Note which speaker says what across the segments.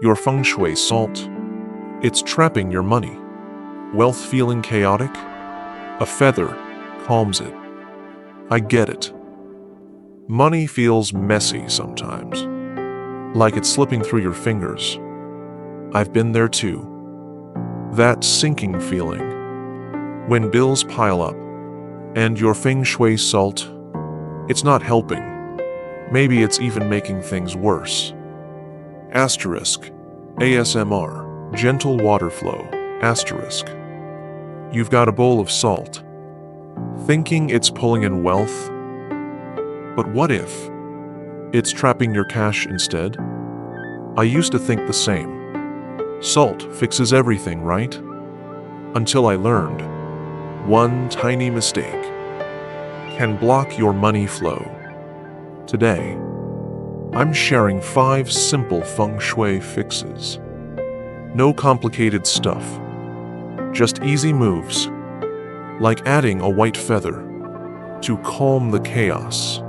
Speaker 1: Your Feng Shui salt. It's trapping your money. Wealth feeling chaotic? A feather calms it. I get it. Money feels messy sometimes, like it's slipping through your fingers. I've been there too. That sinking feeling. When bills pile up, and your Feng Shui salt, it's not helping. Maybe it's even making things worse. Asterisk. ASMR. Gentle water flow. Asterisk. You've got a bowl of salt, thinking it's pulling in wealth. But what if it's trapping your cash instead? I used to think the same. Salt fixes everything, right? Until I learned one tiny mistake can block your money flow. Today, I'm sharing 5 simple Feng Shui fixes. No complicated stuff, just easy moves, like adding a white feather to calm the chaos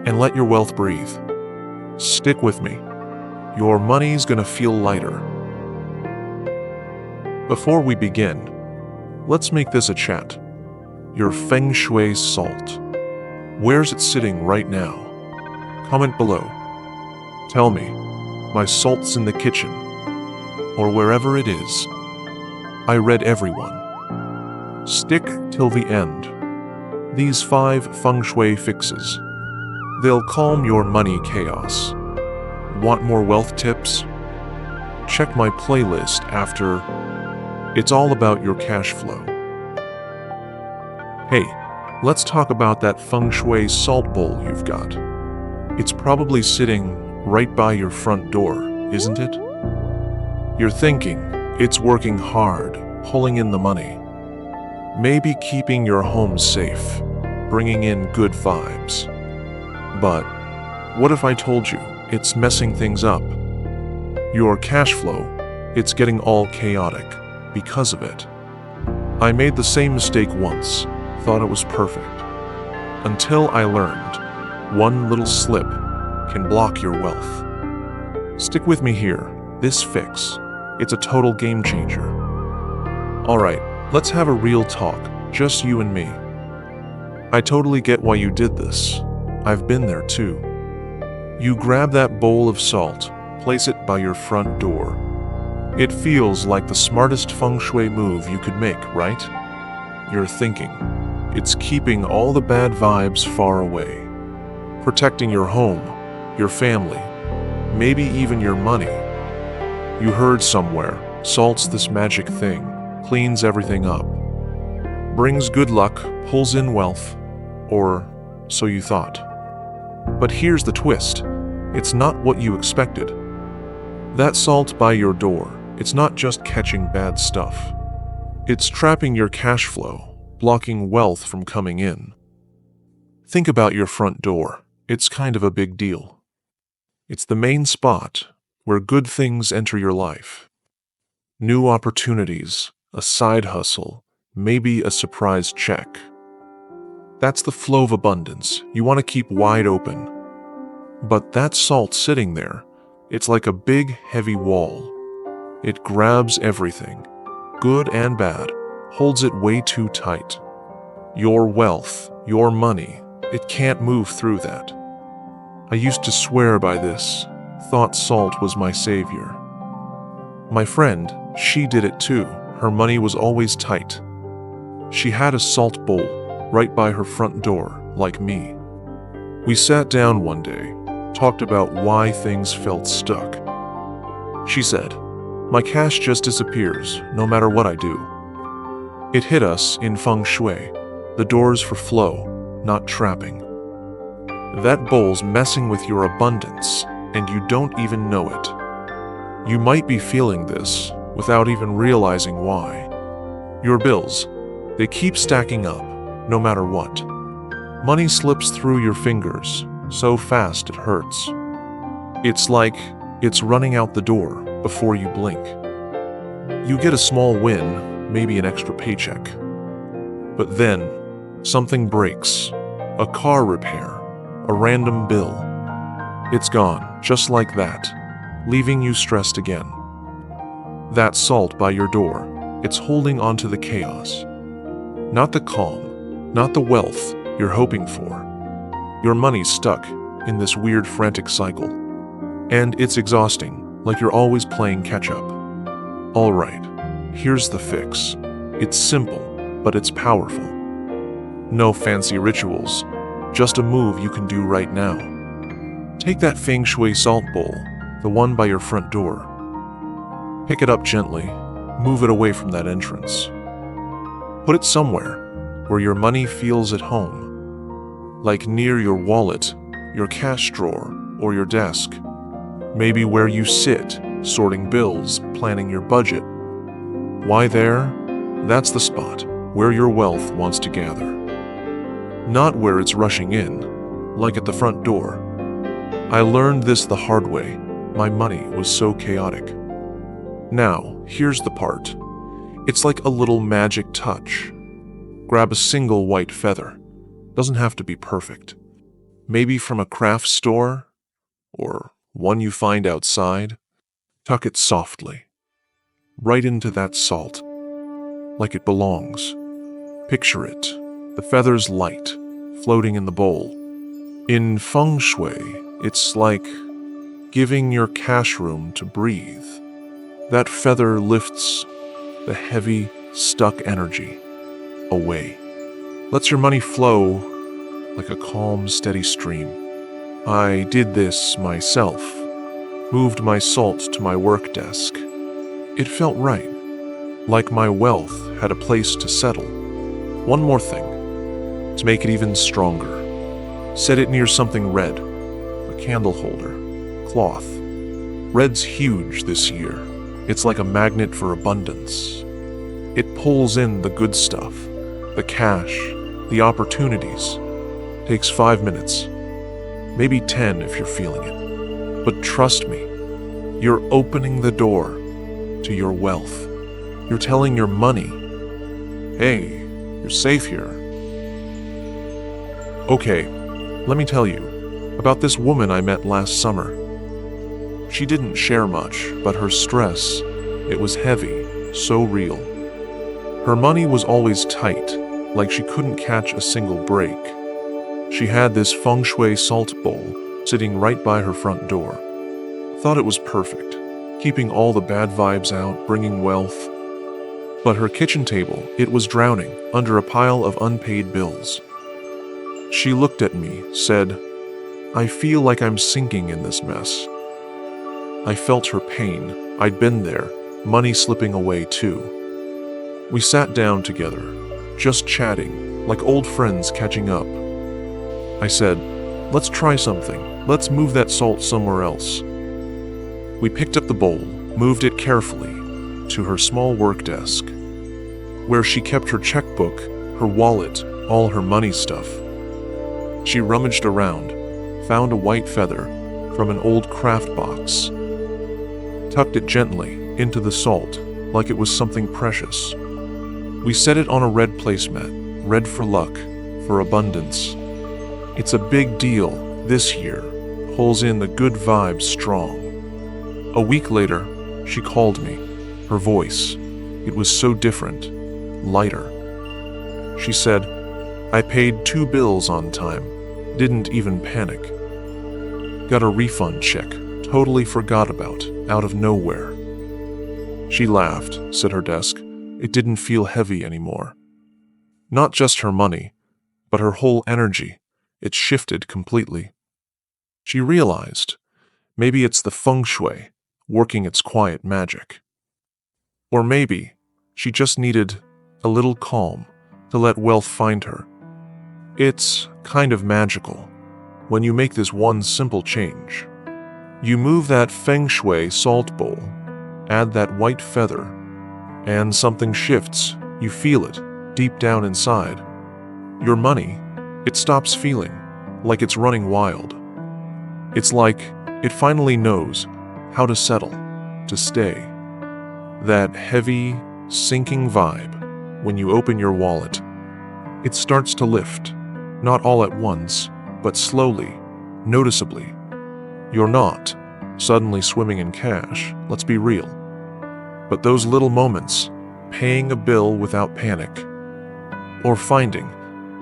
Speaker 1: and let your wealth breathe. Stick with me. Your money's gonna feel lighter. Before we begin, let's make this a chat. Your Feng Shui salt. Where's it sitting right now? Comment below. Tell me, my salt's in the kitchen, or wherever it is. I read everyone. Stick till the end. These 5 Feng Shui fixes. They'll calm your money chaos. Want more wealth tips? Check my playlist after. It's all about your cash flow. Hey, let's talk about that Feng Shui salt bowl you've got. It's probably sitting right by your front door, isn't it? You're thinking it's working hard, pulling in the money. Maybe keeping your home safe, bringing in good vibes. But what if I told you it's messing things up? Your cash flow, it's getting all chaotic because of it. I made the same mistake once, thought it was perfect. Until I learned, one little slip can block your wealth. Stick with me here. This fix, it's a total game changer. Alright, let's have a real talk, just you and me. I totally get why you did this. I've been there too. You grab that bowl of salt, place it by your front door. It feels like the smartest Feng Shui move you could make, right? You're thinking, it's keeping all the bad vibes far away. Protecting your home, your family, maybe even your money. You heard somewhere, salt's this magic thing, cleans everything up. Brings good luck, pulls in wealth, or so you thought. But here's the twist. It's not what you expected. That salt by your door, it's not just catching bad stuff. It's trapping your cash flow, blocking wealth from coming in. Think about your front door. It's kind of a big deal. It's the main spot where good things enter your life. New opportunities, a side hustle, maybe a surprise check. That's the flow of abundance you want to keep wide open. But that salt sitting there, it's like a big, heavy wall. It grabs everything, good and bad, holds it way too tight. Your wealth, your money, it can't move through that. I used to swear by this, thought salt was my savior. My friend, she did it too. Her money was always tight. She had a salt bowl right by her front door, like me. We sat down one day, talked about why things felt stuck. She said, "My cash just disappears, no matter what I do." It hit us in Feng Shui, the doors for flow, not trapping. That bowl's messing with your abundance, and you don't even know it. You might be feeling this without even realizing why. Your bills, they keep stacking up, no matter what. Money slips through your fingers so fast it hurts. It's like it's running out the door before you blink. You get a small win, maybe an extra paycheck. But then, something breaks. A car repair, a random bill. It's gone, just like that. leaving you stressed again. That salt by your door, it's holding onto the chaos. Not the calm, not the wealth you're hoping for. Your money's stuck in this weird frantic cycle. And it's exhausting, like you're always playing catch-up. Alright, here's the fix. It's simple, but it's powerful. No fancy rituals, just a move you can do right now. Take that Feng Shui salt bowl, the one by your front door. Pick it up gently, move it away from that entrance. Put it somewhere where your money feels at home, like near your wallet, your cash drawer, or your desk. Maybe where you sit, sorting bills, planning your budget. Why there? That's the spot where your wealth wants to gather. Not where it's rushing in, like at the front door. I learned this the hard way. My money was so chaotic. Now, here's the part. It's like a little magic touch. Grab a single white feather. Doesn't have to be perfect. Maybe from a craft store, or one you find outside. Tuck it softly, right into that salt, like it belongs. Picture it, the feather's light, floating in the bowl. In Feng Shui, it's like giving your cash room to breathe. That feather lifts the heavy, stuck energy away. Lets your money flow like a calm, steady stream. I did this myself. Moved my salt to my work desk. It felt right, like my wealth had a place to settle. One more thing, to make it even stronger. Set it near something red, a candle holder, cloth. Red's huge this year. It's like a magnet for abundance. It pulls in the good stuff, the cash, the opportunities. Takes 5 minutes, maybe 10 if you're feeling it. But trust me, you're opening the door to your wealth. You're telling your money, hey, you're safe here. Okay, let me tell you about this woman I met last summer. She didn't share much, but her stress, it was heavy, so real. Her money was always tight, like she couldn't catch a single break. She had this Feng Shui salt bowl sitting right by her front door. Thought it was perfect, keeping all the bad vibes out, bringing wealth. But her kitchen table, it was drowning under a pile of unpaid bills. She looked at me, said, "I feel like I'm sinking in this mess." I felt her pain. I'd been there, money slipping away too. We sat down together, just chatting, like old friends catching up. I said, "Let's try something. Let's move that salt somewhere else." We picked up the bowl, moved it carefully to her small work desk, where she kept her checkbook, her wallet, all her money stuff. She rummaged around, found a white feather from an old craft box, tucked it gently into the salt like it was something precious. We set it on a red placemat, red for luck, for abundance. It's a big deal this year, pulls in the good vibes strong. A week later, she called me. Her voice, it was so different, lighter. She said, "I paid 2 bills on time, didn't even panic. Got a refund check, totally forgot about, out of nowhere." She laughed, said her desk. It didn't feel heavy anymore. Not just her money, but her whole energy. It shifted completely. She realized, maybe it's the Feng Shui working its quiet magic. Or maybe she just needed a little calm to let wealth find her. It's kind of magical when you make this one simple change. You move that Feng Shui salt bowl, add that white feather, and something shifts. You feel it deep down inside. Your money, it stops feeling like it's running wild. It's like it finally knows how to settle, to stay. That heavy, sinking vibe, when you open your wallet, it starts to lift, not all at once, but slowly, noticeably. You're not suddenly swimming in cash, let's be real. But those little moments, paying a bill without panic, or finding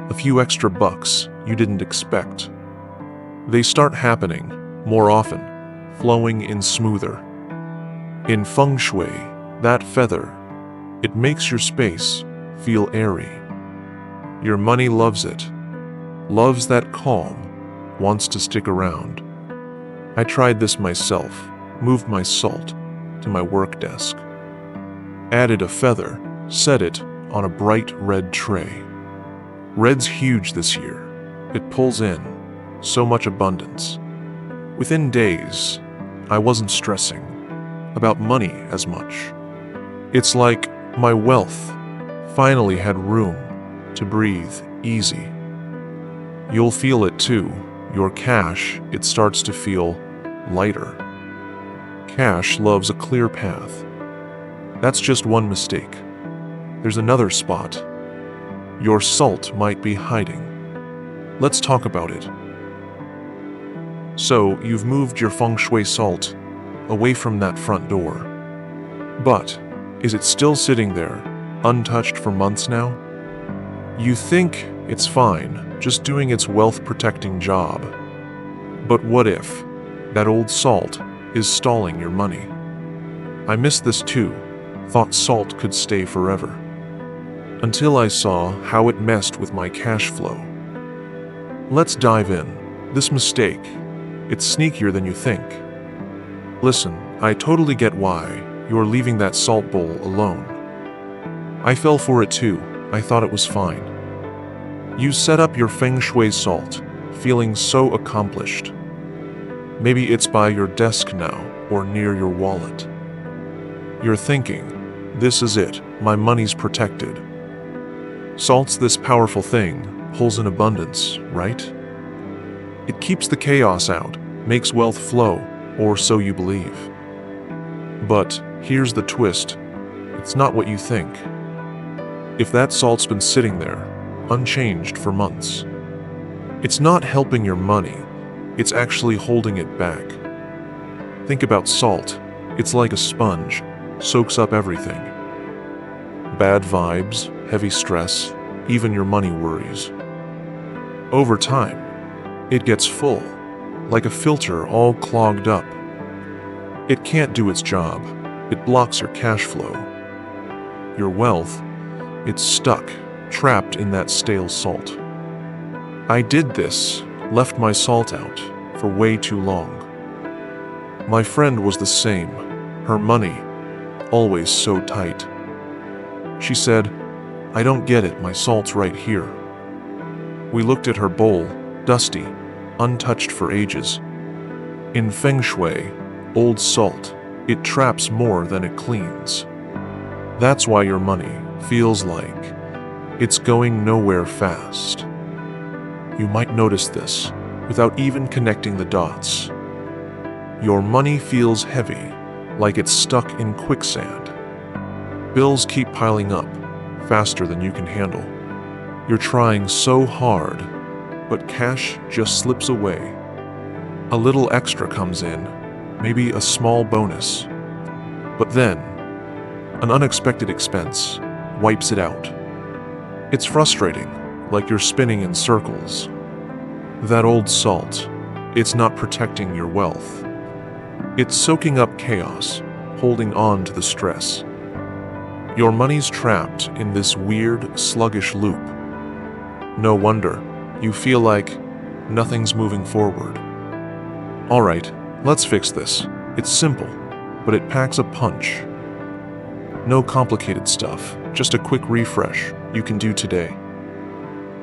Speaker 1: a few extra bucks you didn't expect, they start happening more often, flowing in smoother. In Feng Shui, that feather, it makes your space feel airy. Your money loves it, loves that calm, wants to stick around. I tried this myself, moved my salt to my work desk, added a feather, set it on a bright red tray. Red's huge this year. It pulls in so much abundance. Within days, I wasn't stressing about money as much. It's like my wealth finally had room to breathe easy. You'll feel it too. Your cash, it starts to feel lighter. Cash loves a clear path. That's just one mistake. There's another spot. Your salt might be hiding. Let's talk about it. So, you've moved your Feng Shui salt away from that front door. But, is it still sitting there, untouched for months now? You think it's fine, just doing its wealth-protecting job. But what if that old salt is stalling your money? I missed this too, thought salt could stay forever. Until I saw how it messed with my cash flow. Let's dive in. This mistake, it's sneakier than you think. Listen, I totally get why you're leaving that salt bowl alone. I fell for it too. I thought it was fine. You set up your Feng Shui salt, feeling so accomplished. Maybe it's by your desk now, or near your wallet. You're thinking, this is it, my money's protected. Salt's this powerful thing, pulls in abundance, right? It keeps the chaos out, makes wealth flow, or so you believe. But here's the twist. It's not what you think. If that salt's been sitting there, unchanged for months, it's not helping your money, it's actually holding it back. Think about salt. It's like a sponge, soaks up everything. Bad vibes, heavy stress, even your money worries. Over time, it gets full, like a filter all clogged up. It can't do its job. It blocks your cash flow. Your wealth, it's stuck, trapped in that stale salt. I did this, left my salt out for way too long. My friend was the same. Her money, always so tight. She said, I don't get it, my salt's right here. We looked at her bowl, dusty, untouched for ages. In Feng Shui, old salt, it traps more than it cleans. That's why your money feels like it's going nowhere fast. You might notice this without even connecting the dots. Your money feels heavy, like it's stuck in quicksand. Bills keep piling up, faster than you can handle. You're trying so hard, but cash just slips away. A little extra comes in, maybe a small bonus. But then, an unexpected expense wipes it out. It's frustrating, like you're spinning in circles. That old salt, it's not protecting your wealth. It's soaking up chaos, holding on to the stress. Your money's trapped in this weird, sluggish loop. No wonder you feel like nothing's moving forward. All right, let's fix this. It's simple, but it packs a punch. No complicated stuff, just a quick refresh you can do today.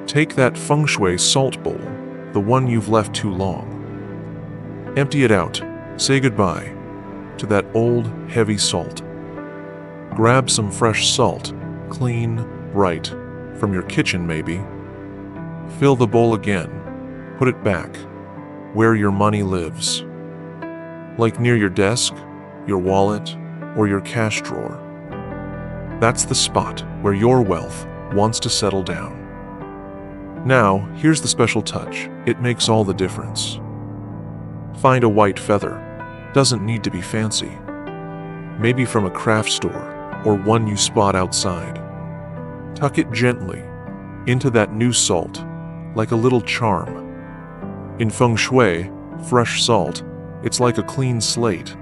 Speaker 1: Take that Feng Shui salt bowl, the one you've left too long. Empty it out. Say goodbye to that old, heavy salt. Grab some fresh salt, clean, bright, from your kitchen maybe. Fill the bowl again. Put it back, where your money lives. Like near your desk, your wallet, or your cash drawer. That's the spot where your wealth wants to settle down. Now, here's the special touch. It makes all the difference. Find a white feather. Doesn't need to be fancy. Maybe from a craft store or one you spot outside. Tuck it gently into that new salt, like a little charm. In Feng Shui, fresh salt, it's like a clean slate.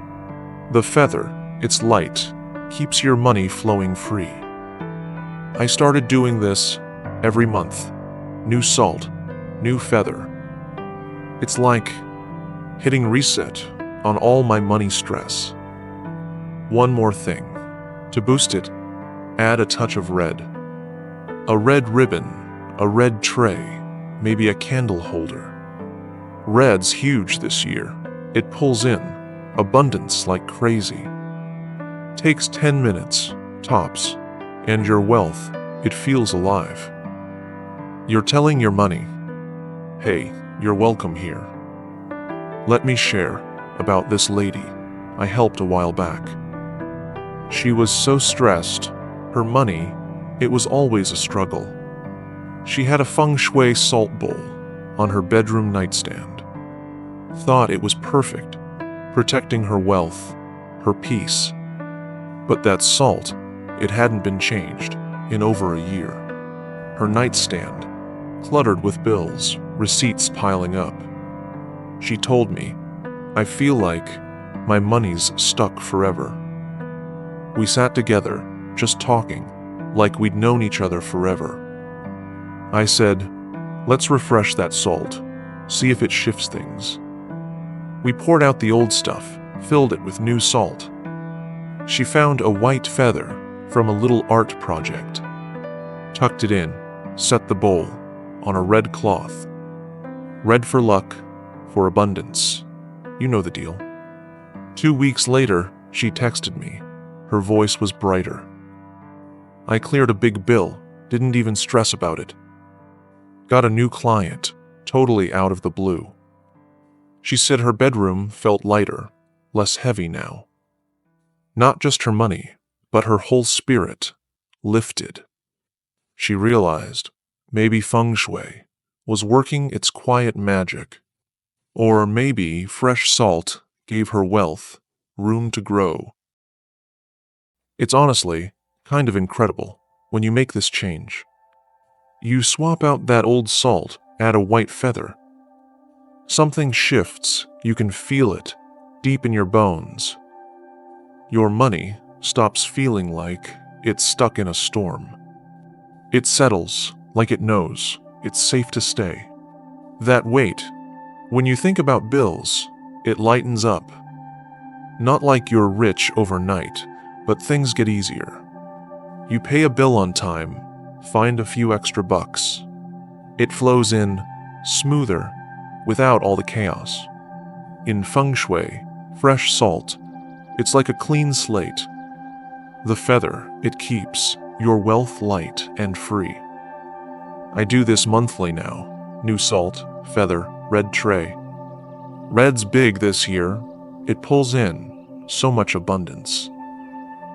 Speaker 1: The feather, it's light, keeps your money flowing free. I started doing this every month. New salt, new feather. It's like hitting reset on all my money stress. One more thing. To boost it, add a touch of red. A red ribbon, a red tray, maybe a candle holder. Red's huge this year. It pulls in abundance like crazy. Takes 10 minutes, tops, and your wealth, it feels alive. You're telling your money, hey, you're welcome here. Let me share about this lady I helped a while back. She was so stressed, her money, it was always a struggle. She had a Feng Shui salt bowl on her bedroom nightstand. Thought it was perfect, protecting her wealth, her peace. But that salt, it hadn't been changed in over a year. Her nightstand, cluttered with bills, receipts piling up. She told me, I feel like my money's stuck forever. We sat together, just talking, like we'd known each other forever. I said, let's refresh that salt, see if it shifts things. We poured out the old stuff, filled it with new salt. She found a white feather from a little art project. Tucked it in, set the bowl on a red cloth. Red for luck, for abundance. You know the deal. 2 weeks later, she texted me. Her voice was brighter. I cleared a big bill, didn't even stress about it. Got a new client, totally out of the blue. She said her bedroom felt lighter, less heavy now. Not just her money, but her whole spirit lifted. She realized maybe Feng Shui was working its quiet magic. Or maybe fresh salt gave her wealth room to grow. It's honestly kind of incredible when you make this change. You swap out that old salt, add a white feather. Something shifts, you can feel it, deep in your bones. Your money stops feeling like it's stuck in a storm. It settles, like it knows, it's safe to stay. That weight, when you think about bills, it lightens up. Not like you're rich overnight, but things get easier. You pay a bill on time, find a few extra bucks. It flows in smoother, without all the chaos. In Feng Shui, fresh salt, it's like a clean slate. The feather, it keeps your wealth light and free. I do this monthly now. New salt, feather, red tray. Red's big this year. It pulls in so much abundance.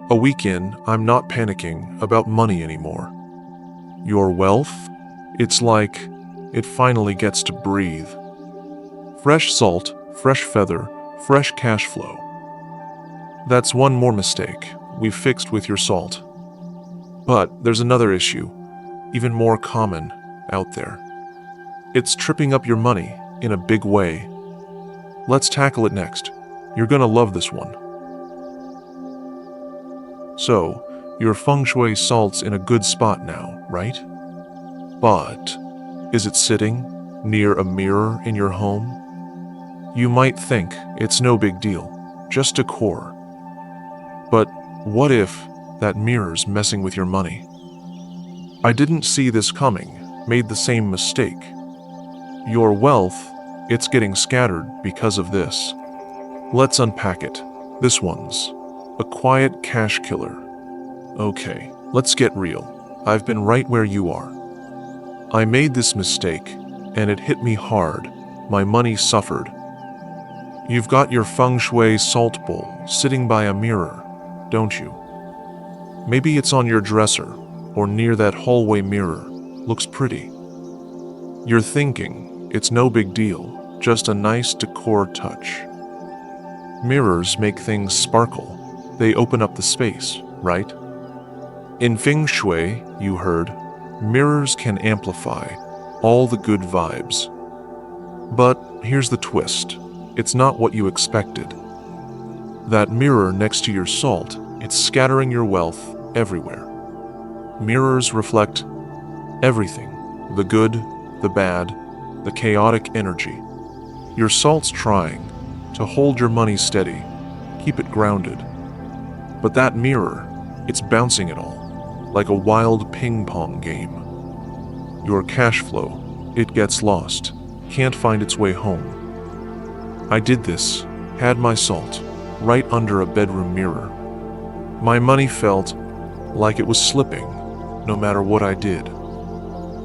Speaker 1: A week in, I'm not panicking about money anymore. Your wealth, it's like it finally gets to breathe. Fresh salt, fresh feather, fresh cash flow. That's one more mistake we've fixed with your salt. But there's another issue, even more common out there. It's tripping up your money in a big way. Let's tackle it next. You're gonna love this one. So, your Feng Shui salt's in a good spot now, right? But, is it sitting near a mirror in your home? You might think it's no big deal, just decor. But what if that mirror's messing with your money? I didn't see this coming, made the same mistake. Your wealth, it's getting scattered because of this. Let's unpack it. This one's a quiet cash killer. Okay, let's get real. I've been right where you are. I made this mistake, and it hit me hard. My money suffered. You've got your Feng Shui salt bowl sitting by a mirror, don't you? Maybe it's on your dresser, or near that hallway mirror. Looks pretty. You're thinking, it's no big deal, just a nice decor touch. Mirrors make things sparkle. They open up the space, right? In Feng Shui, you heard, mirrors can amplify all the good vibes. But here's the twist. It's not what you expected. That mirror next to your salt, it's scattering your wealth everywhere. Mirrors reflect everything, the good, the bad, the chaotic energy. Your salt's trying to hold your money steady, keep it grounded. But that mirror, it's bouncing it all, like a wild ping-pong game. Your cash flow, it gets lost, can't find its way home. I did this, had my salt, right under a bedroom mirror. My money felt like it was slipping, no matter what I did.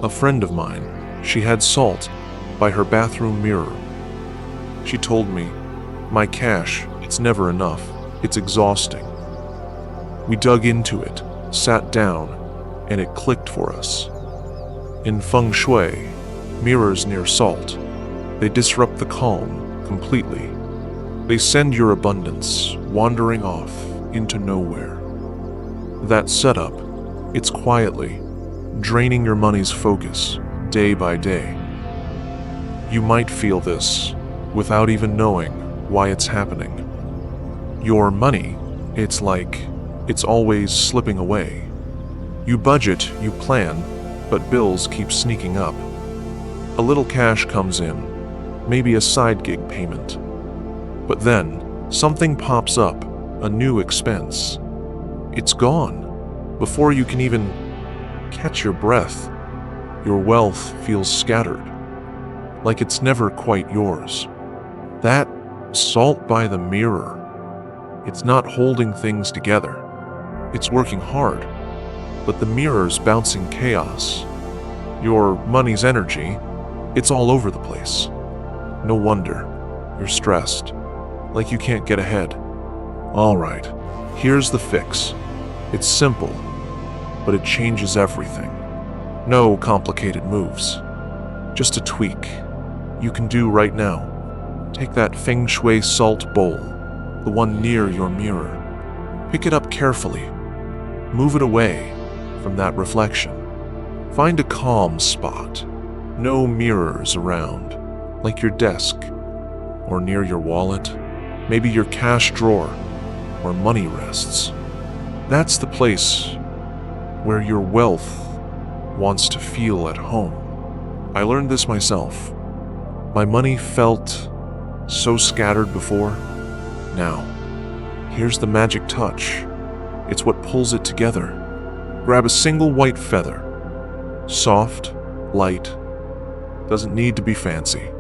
Speaker 1: A friend of mine, she had salt by her bathroom mirror. She told me, my cash, it's never enough, it's exhausting. We dug into it, sat down, and it clicked for us. In Feng Shui, mirrors near salt, they disrupt the calm completely. They send your abundance wandering off into nowhere. That setup, it's quietly draining your money's focus day by day. You might feel this without even knowing why it's happening. Your money, it's like it's always slipping away. You budget, you plan, but bills keep sneaking up. A little cash comes in, maybe a side gig payment. But then, something pops up, a new expense. It's gone. Before you can even catch your breath, your wealth feels scattered, like it's never quite yours. That salt by the mirror, it's not holding things together. It's working hard, but the mirror's bouncing chaos. Your money's energy, it's all over the place. No wonder you're stressed, like you can't get ahead. All right, here's the fix. It's simple, but it changes everything. No complicated moves, just a tweak you can do right now. Take that Feng Shui salt bowl, the one near your mirror. Pick it up carefully. Move it away from that reflection. Find a calm spot. No mirrors around, like your desk or near your wallet, maybe your cash drawer where money rests. That's the place where your wealth wants to feel at home. I learned this myself. My money felt so scattered before. Now, here's the magic touch. It's what pulls it together. Grab a single white feather. Soft, light, doesn't need to be fancy.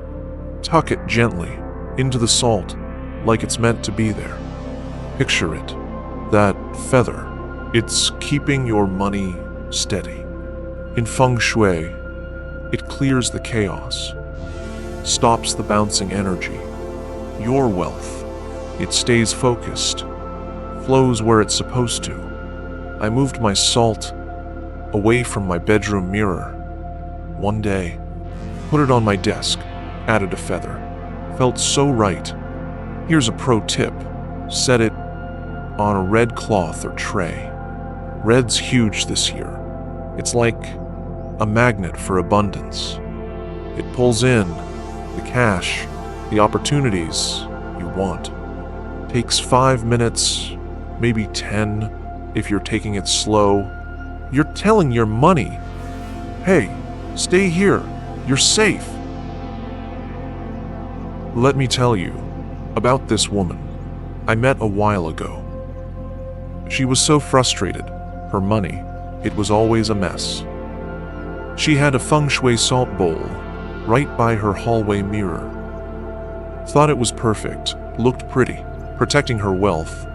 Speaker 1: Tuck it gently into the salt like it's meant to be there. Picture it. That feather, it's keeping your money steady. In Feng Shui, it clears the chaos, stops the bouncing energy. Your wealth, it stays focused, flows where it's supposed to. I moved my salt away from my bedroom mirror. One day, put it on my desk, added a feather. Felt so right. Here's a pro tip. Set it on a red cloth or tray. Red's huge this year. It's like a magnet for abundance. It pulls in the cash, the opportunities you want. Takes 5 minutes, maybe 10 if you're taking it slow. You're telling your money, hey, stay here, you're safe. Let me tell you about this woman I met a while ago. She was so frustrated. Her money, it was always a mess. She had a Feng Shui salt bowl right by her hallway mirror. Thought it was perfect, looked pretty, protecting her wealth.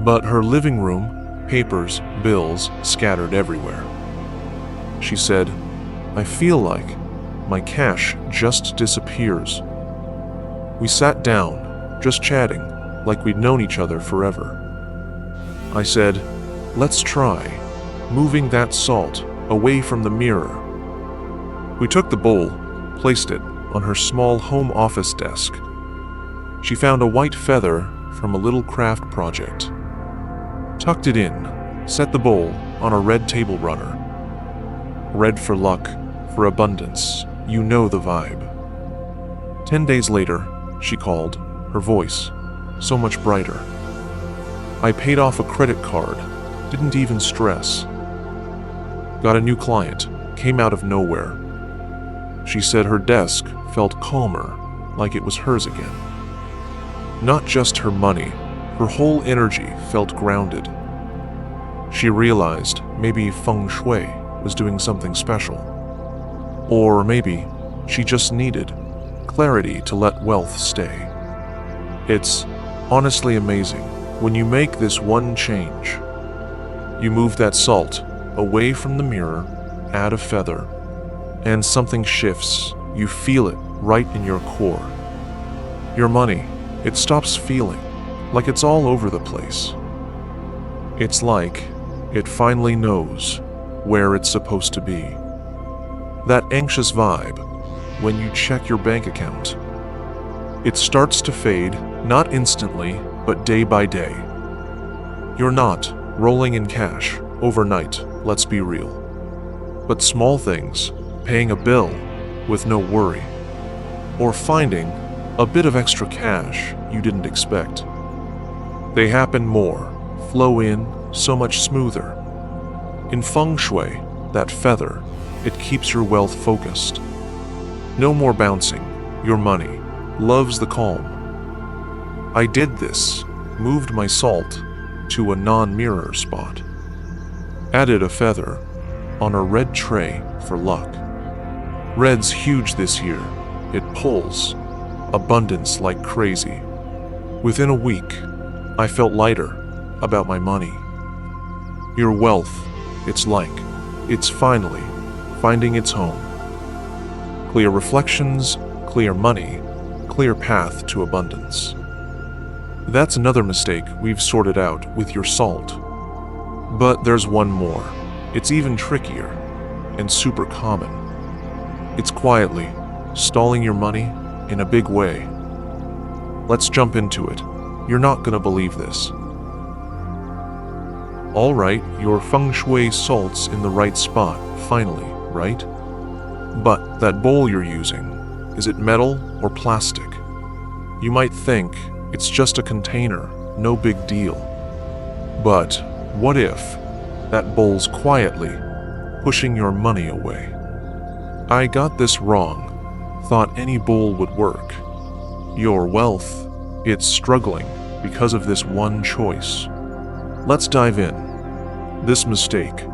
Speaker 1: But her living room, papers, bills scattered everywhere. She said, I feel like my cash just disappears. We sat down, just chatting, like we'd known each other forever. I said, let's try moving that salt away from the mirror. We took the bowl, placed it on her small home office desk. She found a white feather from a little craft project, tucked it in, set the bowl on a red table runner. Red for luck, for abundance, you know the vibe. 10 days later, she called, her voice so much brighter. I paid off a credit card, didn't even stress. Got a new client, came out of nowhere. She said her desk felt calmer, like it was hers again. Not just her money, her whole energy felt grounded. She realized maybe Feng Shui was doing something special. Or maybe she just needed clarity to let wealth stay. It's honestly amazing when you make this one change. You move that salt away from the mirror, add a feather, and something shifts. You feel it right in your core. Your money, it stops feeling like it's all over the place. It's like it finally knows where it's supposed to be. That anxious vibe when you check your bank account. It starts to fade, not instantly, but day by day. You're not rolling in cash overnight, let's be real. But small things, paying a bill with no worry, or finding a bit of extra cash you didn't expect. They happen more, flow in so much smoother. In Feng Shui, that feather, it keeps your wealth focused. No more bouncing, your money loves the calm. I did this, moved my salt to a non-mirror spot. Added a feather on a red tray for luck. Red's huge this year. It pulls abundance like crazy. Within a week, I felt lighter about my money. Your wealth, it's finally finding its home. Clear reflections, clear money, clear path to abundance. That's another mistake we've sorted out with your salt. But there's one more. It's even trickier and super common. It's quietly stalling your money in a big way. Let's jump into it. You're not gonna believe this. All right, your Feng Shui salt's in the right spot, finally, right? But that bowl you're using, is it metal or plastic? You might think it's just a container, no big deal. But what if that bowl's quietly pushing your money away? I got this wrong, thought any bowl would work. Your wealth, it's struggling because of this one choice. Let's dive in. This mistake,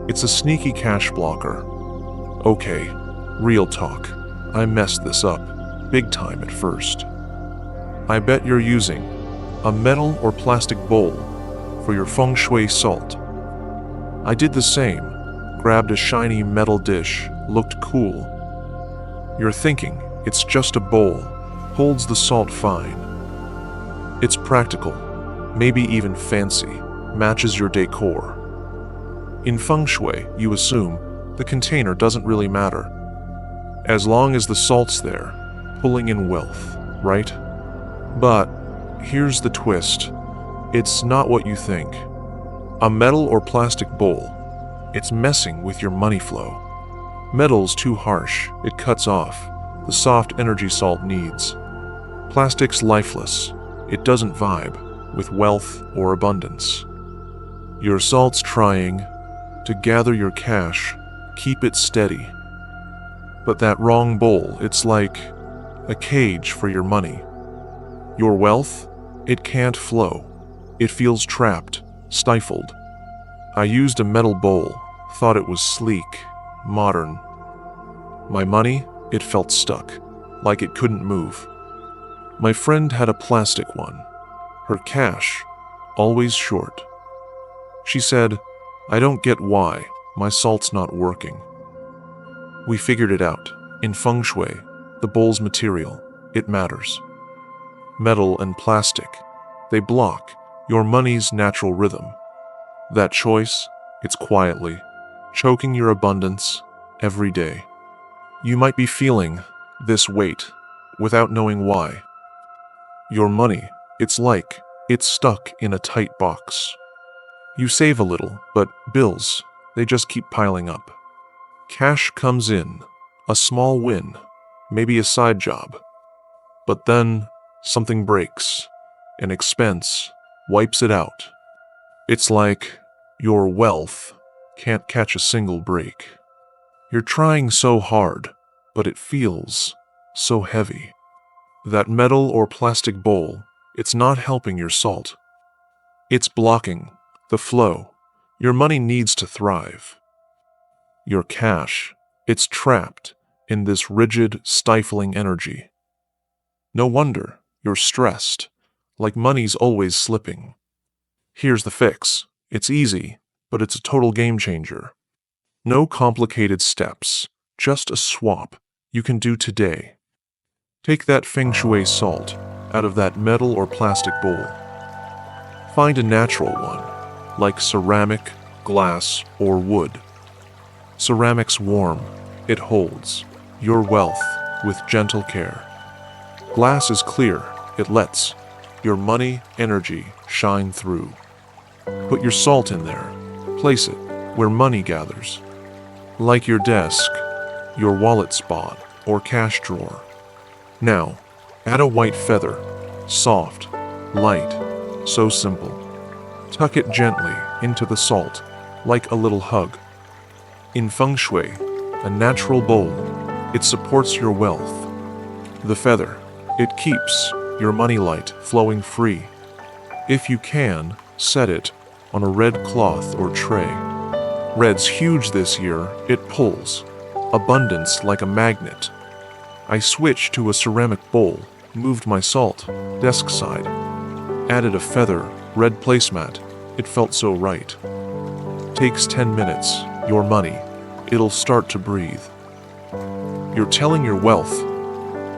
Speaker 1: it's a sneaky cash blocker. Okay, real talk, I messed this up, big time at first. I bet you're using a metal or plastic bowl for your Feng Shui salt. I did the same, grabbed a shiny metal dish, looked cool. You're thinking it's just a bowl, holds the salt fine. It's practical, maybe even fancy, matches your decor. In Feng Shui, you assume the container doesn't really matter, as long as the salt's there, pulling in wealth, right? But here's the twist. It's not what you think. A metal or plastic bowl, it's messing with your money flow. Metal's too harsh, it cuts off the soft energy salt needs. Plastic's lifeless, it doesn't vibe with wealth or abundance. Your salt's trying to gather your cash, keep it steady. But that wrong bowl, it's like a cage for your money. Your wealth, it can't flow. It feels trapped, stifled. I used a metal bowl, thought it was sleek, modern. My money, it felt stuck, like it couldn't move. My friend had a plastic one. Her cash, always short. She said, I don't get why my salt's not working. We figured it out. In Feng Shui, the bowl's material, it matters. Metal and plastic, they block your money's natural rhythm. That choice, it's quietly choking your abundance every day. You might be feeling this weight without knowing why. Your money, it's like it's stuck in a tight box. You save a little, but bills, they just keep piling up. Cash comes in, a small win, maybe a side job. But then something breaks. An expense wipes it out. It's like your wealth can't catch a single break. You're trying so hard, but it feels so heavy. That metal or plastic bowl, it's not helping your salt. It's blocking the flow. Your money needs to thrive. Your cash, it's trapped in this rigid, stifling energy. No wonder you're stressed, like money's always slipping. Here's the fix. It's easy, but it's a total game changer. No complicated steps, just a swap you can do today. Take that Feng Shui salt out of that metal or plastic bowl. Find a natural one, like ceramic, glass, or wood. Ceramic's warm, it holds your wealth with gentle care. Glass is clear, it lets your money, energy shine through. Put your salt in there, place it where money gathers, like your desk, your wallet spot, or cash drawer. Now, add a white feather, soft, light, so simple. Tuck it gently into the salt, like a little hug. In Feng Shui, a natural bowl, it supports your wealth. The feather, it keeps your money light flowing free. If you can, set it on a red cloth or tray. Red's huge this year, it pulls abundance like a magnet. I switched to a ceramic bowl, moved my salt, desk side, added a feather, red placemat, it felt so right. Takes 10 minutes, your money, it'll start to breathe. You're telling your wealth,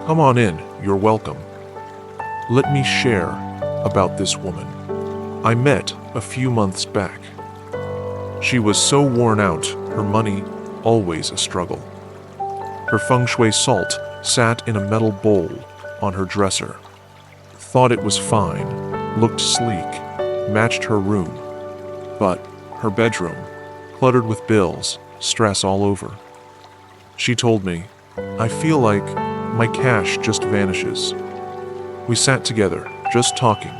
Speaker 1: come on in, you're welcome. Let me share about this woman I met a few months back. She was so worn out, her money always a struggle. Her Feng Shui salt sat in a metal bowl on her dresser. Thought it was fine, looked sleek, matched her room. But her bedroom, cluttered with bills, stress all over. She told me, I feel like my cash just vanishes. We sat together, just talking,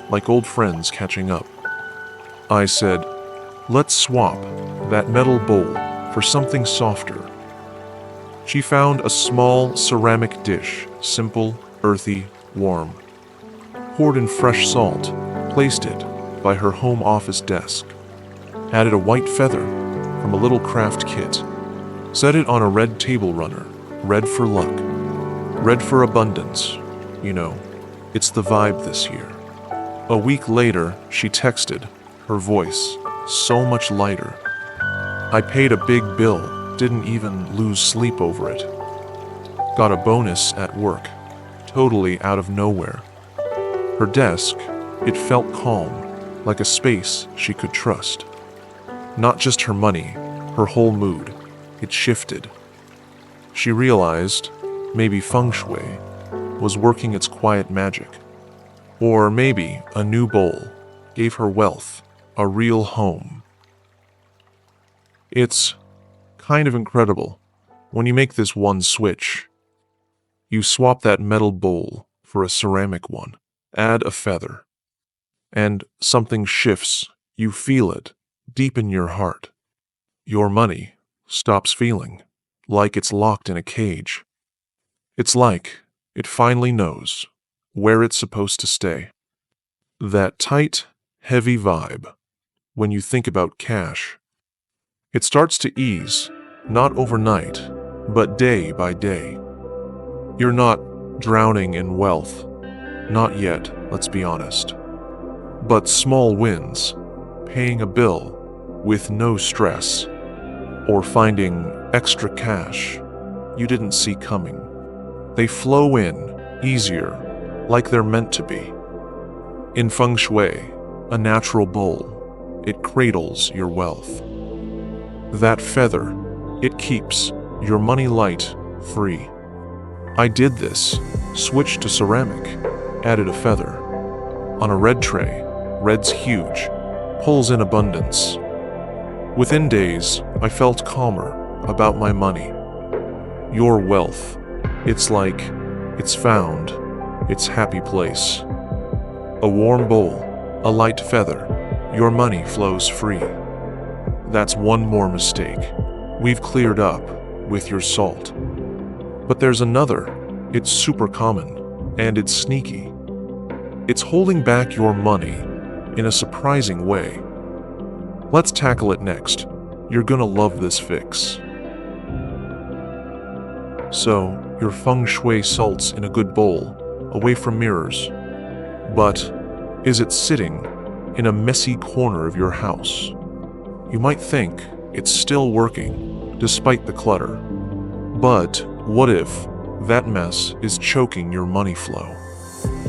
Speaker 1: like old friends catching up. I said, let's swap that metal bowl for something softer. She found a small ceramic dish, simple, earthy, warm. Poured in fresh salt, placed it by her home office desk. Added a white feather from a little craft kit. Set it on a red table runner, red for luck, red for abundance. You know, it's the vibe this year. A week later, she texted, her voice so much lighter. I paid a big bill, didn't even lose sleep over it. Got a bonus at work, totally out of nowhere. Her desk, it felt calm, like a space she could trust. Not just her money, her whole mood, it shifted. She realized maybe Feng Shui was working its quiet magic. Or maybe a new bowl gave her wealth a real home. It's kind of incredible when you make this one switch. You swap that metal bowl for a ceramic one, add a feather, and something shifts. You feel it deep in your heart. Your money stops feeling like it's locked in a cage. It's like it finally knows where it's supposed to stay. That tight, heavy vibe when you think about cash. It starts to ease, not overnight, but day by day. You're not drowning in wealth. Not yet, let's be honest. But small wins, paying a bill with no stress, or finding extra cash you didn't see coming. They flow in easier, like they're meant to be. In Feng Shui, a natural bowl, it cradles your wealth. That feather, it keeps your money light free. I did this, switched to ceramic, added a feather. On a red tray, red's huge, pulls in abundance. Within days, I felt calmer about my money. Your wealth, it's like, it's found, its happy place. A warm bowl, a light feather, your money flows free. That's one more mistake we've cleared up with your salt. But there's another. It's super common, and it's sneaky. It's holding back your money in a surprising way. Let's tackle it next. You're gonna love this fix. So, your Feng Shui salt's in a good bowl, away from mirrors. But, is it sitting in a messy corner of your house? You might think it's still working, despite the clutter. But, what if that mess is choking your money flow?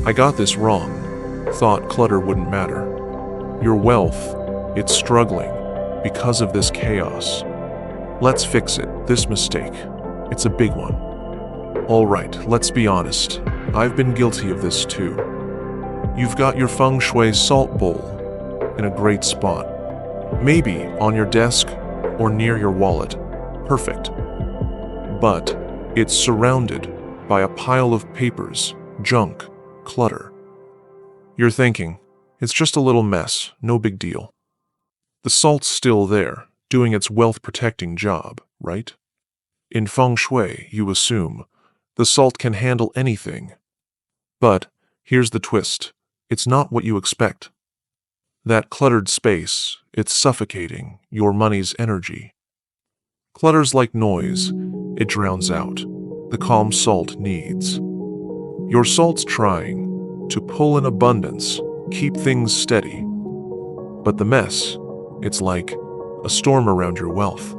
Speaker 1: I got this wrong. Thought clutter wouldn't matter. Your wealth, it's struggling because of this chaos. Let's fix it, this mistake. It's a big one. Alright, let's be honest. I've been guilty of this too. You've got your Feng Shui salt bowl in a great spot. Maybe on your desk or near your wallet. Perfect. But it's surrounded by a pile of papers, junk, clutter. You're thinking, it's just a little mess, no big deal. The salt's still there, doing its wealth-protecting job, right? In Feng Shui, you assume, the salt can handle anything. But here's the twist. It's not what you expect. That cluttered space, it's suffocating your money's energy. Clutter's like noise. It drowns out the calm salt needs. Your salt's trying to pull in abundance, keep things steady. But the mess, it's like a storm around your wealth.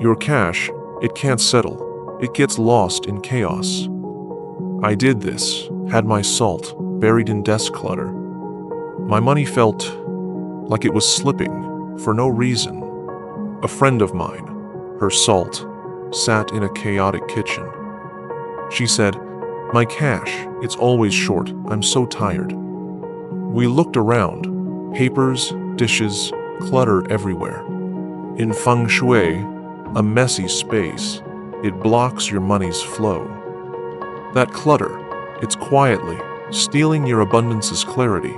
Speaker 1: Your cash, it can't settle. It gets lost in chaos. I did this, had my salt buried in desk clutter. My money felt like it was slipping for no reason. A friend of mine, her salt, sat in a chaotic kitchen. She said, "My cash, it's always short. I'm so tired." We looked around. Papers, dishes, clutter everywhere. In Feng Shui, a messy space, it blocks your money's flow. That clutter, it's quietly stealing your abundance's clarity.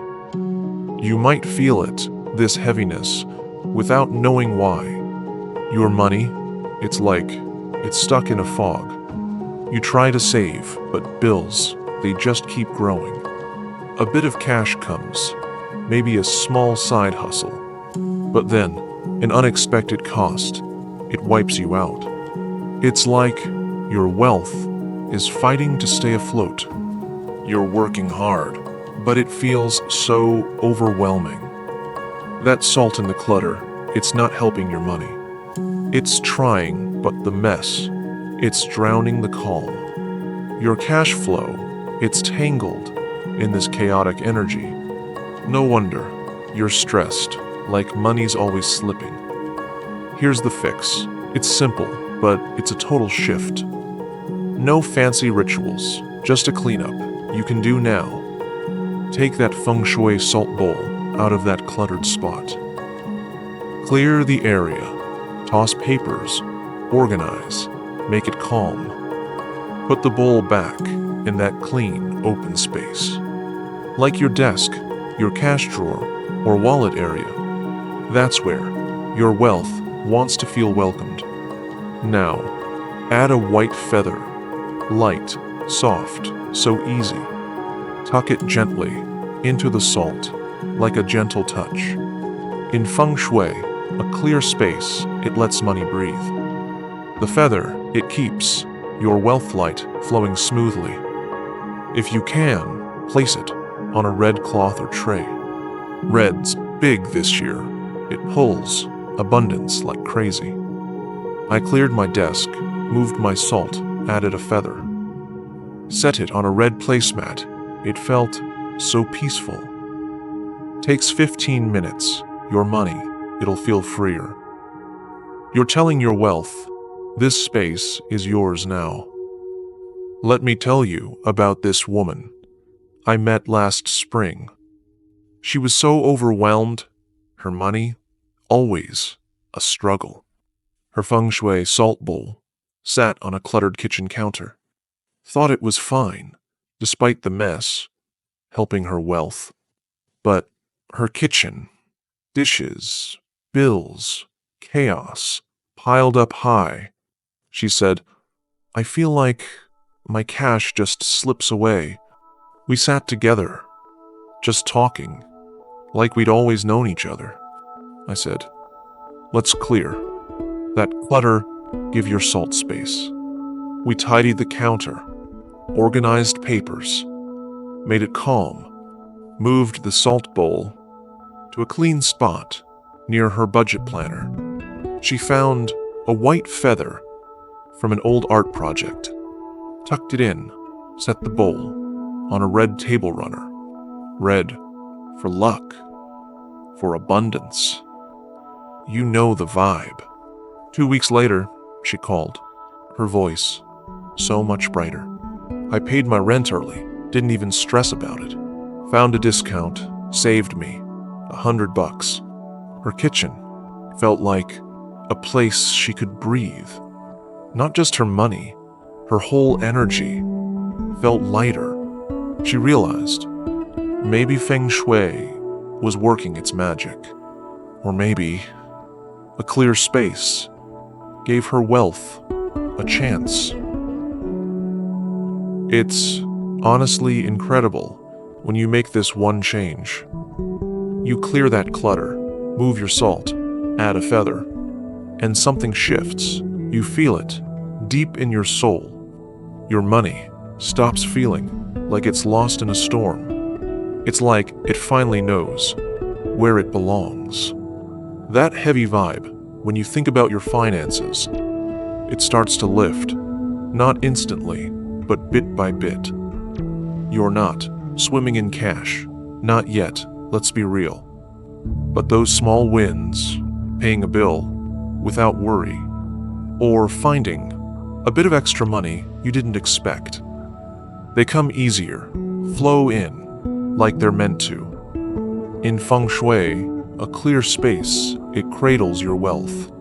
Speaker 1: You might feel it, this heaviness, without knowing why. Your money, it's like it's stuck in a fog. You try to save, but bills, they just keep growing. A bit of cash comes, maybe a small side hustle. But then, an unexpected cost, it wipes you out. It's like your wealth is fighting to stay afloat. You're working hard, but it feels so overwhelming. That salt in the clutter, it's not helping your money. It's trying, but the mess, it's drowning the calm. Your cash flow, it's tangled in this chaotic energy. No wonder you're stressed, like money's always slipping. Here's the fix. It's simple, but it's a total shift. No fancy rituals, just a cleanup you can do now. Take that Feng Shui salt bowl out of that cluttered spot. Clear the area, toss papers, organize, make it calm. Put the bowl back in that clean, open space. Like your desk, your cash drawer, or wallet area. That's where your wealth wants to feel welcomed. Now, add a white feather. Light, soft, so easy. Tuck it gently into the salt, like a gentle touch. In Feng Shui, a clear space, it lets money breathe. The feather, it keeps your wealth light flowing smoothly. If you can, place it on a red cloth or tray. Red's big this year. It pulls abundance like crazy. I cleared my desk, moved my salt, added a feather. Set it on a red placemat. It felt so peaceful. Takes 15 minutes. Your money, it'll feel freer. You're telling your wealth, this space is yours now. Let me tell you about this woman. I met last spring. She was so overwhelmed. Her money, always a struggle. Her Feng Shui salt bowl sat on a cluttered kitchen counter. Thought it was fine, despite the mess, helping her wealth. But her kitchen, dishes, bills, chaos, piled up high. She said, "I feel like my cash just slips away." We sat together, just talking, like we'd always known each other. I said, "Let's clear that clutter, give your salt space." We tidied the counter, organized papers, made it calm, moved the salt bowl to a clean spot near her budget planner. She found a white feather from an old art project, tucked it in, set the bowl on a red table runner. Red for luck, for abundance. You know the vibe. 2 weeks later, she called, her voice so much brighter. I paid my rent early, didn't even stress about it. Found a discount, saved me $100. Her kitchen felt like a place she could breathe. Not just her money, her whole energy felt lighter. She realized maybe Feng Shui was working its magic. Or maybe a clear space gave her wealth a chance. It's honestly incredible when you make this one change. You clear that clutter, move your salt, add a feather, and something shifts. You feel it deep in your soul. Your money stops feeling like it's lost in a storm. It's like it finally knows where it belongs. That heavy vibe, when you think about your finances, it starts to lift, not instantly, but bit by bit. You're not swimming in cash, not yet, let's be real. But those small wins, paying a bill without worry, or finding a bit of extra money you didn't expect, they come easier, flow in, like they're meant to. In Feng Shui, a clear space, it cradles your wealth.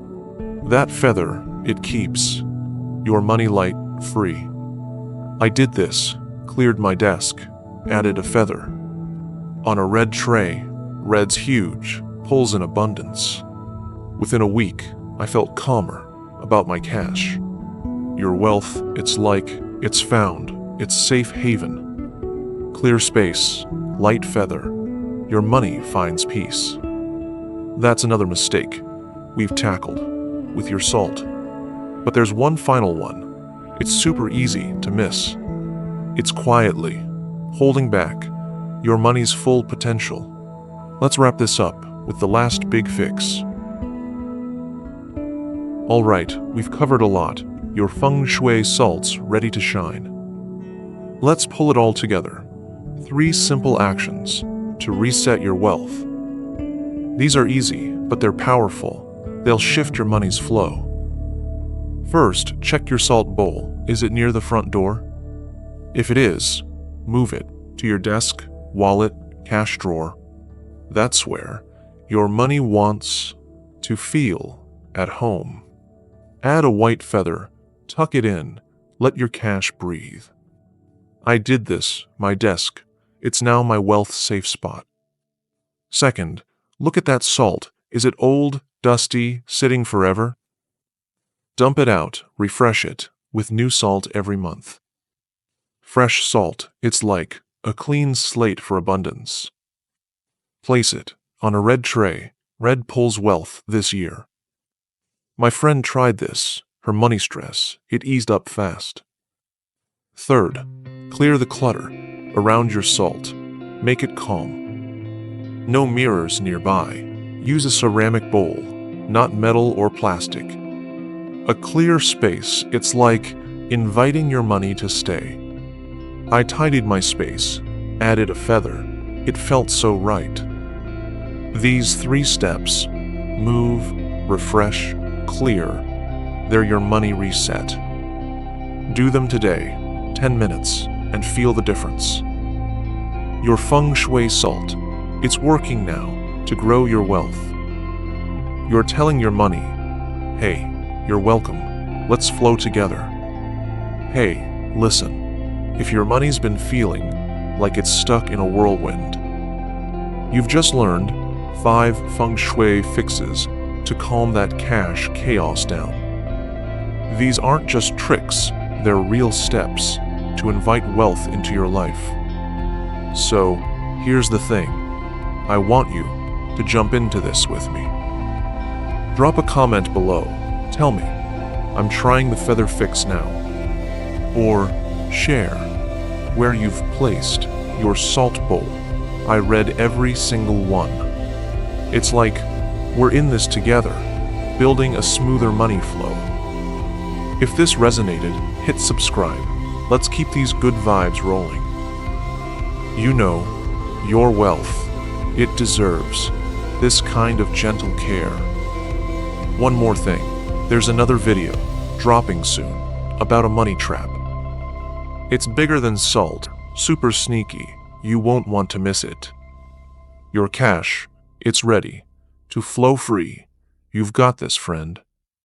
Speaker 1: That feather, it keeps your money light free. I did this, cleared my desk, added a feather. On a red tray, red's huge, pulls in abundance. Within a week, I felt calmer about my cash. Your wealth, it's like it's found, it's safe haven. Clear space, light feather, your money finds peace. That's another mistake we've tackled with your salt. But there's one final one. It's super easy to miss. It's quietly holding back your money's full potential. Let's wrap this up with the last big fix. All right, we've covered a lot. Your Feng Shui salt's ready to shine. Let's pull it all together. 3 simple actions to reset your wealth. These are easy, but they're powerful. They'll shift your money's flow. First, check your salt bowl. Is it near the front door? If it is, move it to your desk, wallet, cash drawer. That's where your money wants to feel at home. Add a white feather, tuck it in, let your cash breathe. I did this, my desk. It's now my wealth safe spot. Second, look at that salt. Is it old, dusty, sitting forever? Dump it out, refresh it, with new salt every month. Fresh salt, it's like a clean slate for abundance. Place it on a red tray. Red pulls wealth this year. My friend tried this. Her money stress, it eased up fast. Third, clear the clutter around your salt. Make it calm. No mirrors nearby. Use a ceramic bowl, not metal or plastic. A clear space, it's like inviting your money to stay. I tidied my space, added a feather. It felt so right. These 3 steps, move, refresh, clear, they're your money reset. Do them today, 10 minutes, and feel the difference. Your Feng Shui salt. It's working now to grow your wealth. You're telling your money, hey, you're welcome. Let's flow together. Hey, listen. If your money's been feeling like it's stuck in a whirlwind, you've just learned 5 Feng Shui fixes to calm that cash chaos down. These aren't just tricks, they're real steps to invite wealth into your life. So, here's the thing. I want you to jump into this with me. Drop a comment below. Tell me, I'm trying the feather fix now. Or share where you've placed your salt bowl. I read every single one. It's like we're in this together, building a smoother money flow. If this resonated, hit subscribe. Let's keep these good vibes rolling. You know, your wealth, it deserves this kind of gentle care. One more thing, there's another video dropping soon about a money trap. It's bigger than salt, super sneaky, you won't want to miss it. Your cash, it's ready to flow free. You've got this, friend.